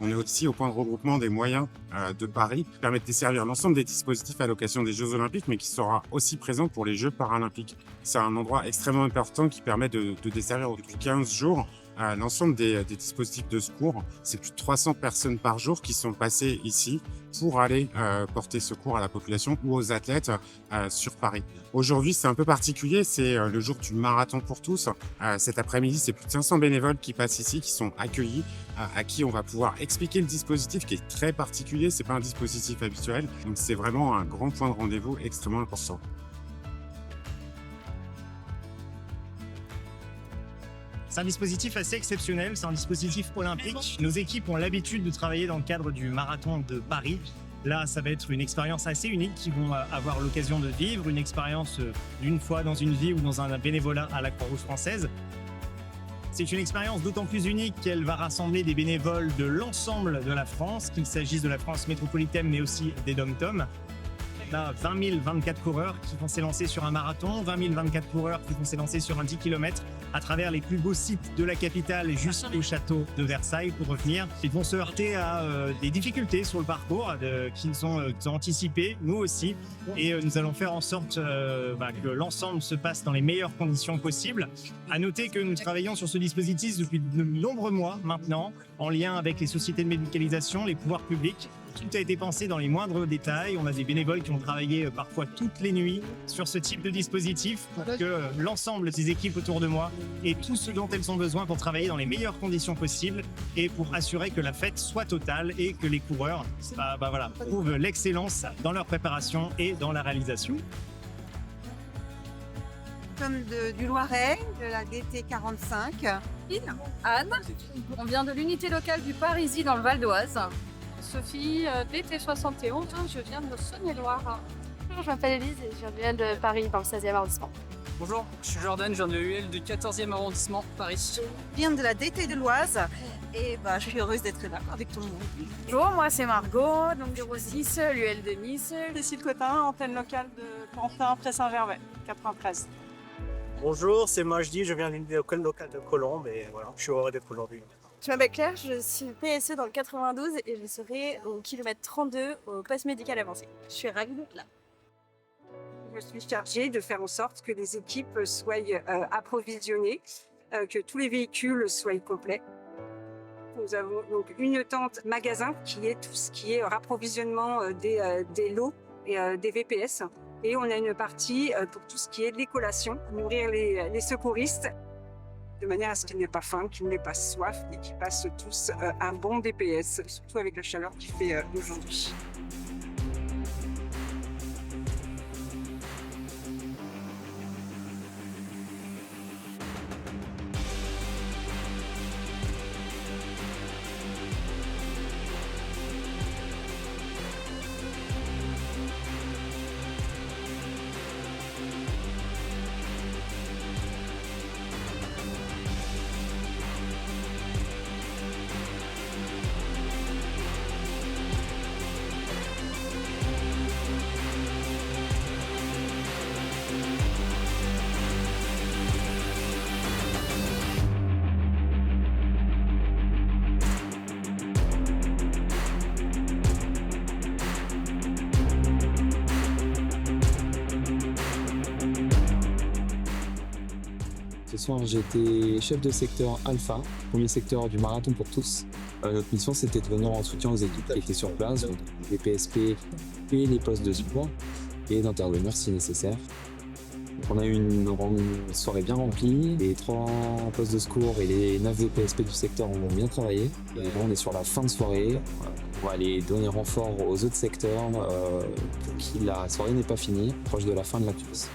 On est aussi au point de regroupement des moyens de Paris qui permet de desservir l'ensemble des dispositifs à l'occasion des Jeux Olympiques, mais qui sera aussi présent pour les Jeux Paralympiques. C'est un endroit extrêmement important qui permet de desservir depuis 15 jours l'ensemble des dispositifs de secours. C'est plus de 300 personnes par jour qui sont passées ici pour aller porter secours à la population ou aux athlètes sur Paris. Aujourd'hui, c'est un peu particulier, c'est le jour du marathon pour tous. Cet après-midi, c'est plus de 500 bénévoles qui passent ici, qui sont accueillis, à qui on va pouvoir expliquer le dispositif qui est très particulier. C'est pas un dispositif habituel, donc c'est vraiment un grand point de rendez-vous extrêmement important. C'est un dispositif assez exceptionnel, c'est un dispositif olympique. Nos équipes ont l'habitude de travailler dans le cadre du marathon de Paris. Là, ça va être une expérience assez unique qu'ils vont avoir l'occasion de vivre, une expérience d'une fois dans une vie ou dans un bénévolat à la Croix-Rouge française. C'est une expérience d'autant plus unique qu'elle va rassembler des bénévoles de l'ensemble de la France, qu'il s'agisse de la France métropolitaine mais aussi des DOM-TOM. On a 20 024 coureurs qui vont s'élancer sur un marathon, 20 024 coureurs qui vont s'élancer sur un 10 km à travers les plus beaux sites de la capitale jusqu'au château de Versailles pour revenir. Ils vont se heurter à des difficultés sur le parcours qu'ils ont anticipées, nous aussi, et nous allons faire en sorte que l'ensemble se passe dans les meilleures conditions possibles. À noter que nous travaillons sur ce dispositif depuis de nombreux mois maintenant, en lien avec les sociétés de médicalisation, les pouvoirs publics. Tout a été pensé dans les moindres détails. On a des bénévoles qui ont travaillé parfois toutes les nuits sur ce type de dispositif pour que l'ensemble des équipes autour de moi aient tout ce dont elles ont besoin pour travailler dans les meilleures conditions possibles et pour assurer que la fête soit totale et que les coureurs trouvent l'excellence dans leur préparation et dans la réalisation. Comme du Loiret, de la DT 45. Anne, on vient de l'unité locale du Parisis dans le Val d'Oise. Sophie, DT 71, je viens de Saône-et-Loire. Bonjour, je m'appelle Elise et je viens de l'UL de Paris dans le 16e arrondissement. Bonjour, je suis Jordan, je viens de l'UL du 14e arrondissement, Paris. Je viens de la DT de l'Oise et je suis heureuse d'être là avec tout le monde. Bonjour, moi c'est Margot, donc 06, l'UL de Nice. Cécile Cotin, antenne locale de Pantin, près Saint-Gervais, 93. Bonjour, c'est Majdi, je viens d'une école locale de Colombes et voilà, je suis heureux d'être aujourd'hui. Je m'appelle Claire, je suis PSE dans le 92 et je serai au kilomètre 32 au poste médical avancé. Je suis ravie d'être là. Je suis chargée de faire en sorte que les équipes soient approvisionnées, que tous les véhicules soient complets. Nous avons donc une tente magasin qui est tout ce qui est rapprovisionnement des lots et des VPS. Et on a une partie pour tout ce qui est les collations, nourrir les secouristes, de manière à ce qu'ils n'aient pas faim, qu'ils n'aient pas soif et qu'ils passent tous un bon DPS, surtout avec la chaleur qu'il fait aujourd'hui. Ce soir, j'étais chef de secteur Alpha, premier secteur du marathon pour tous. Notre mission, c'était de venir en soutien aux équipes qui étaient sur place, donc les PSP et les postes de secours, et d'intervenir si nécessaire. Donc on a eu une soirée bien remplie, les 3 postes de secours et les 9 VPSP du secteur ont bien travaillé. Et là, on est sur la fin de soirée. On va aller donner renfort aux autres secteurs pour qui la soirée n'est pas finie, proche de la fin de la course.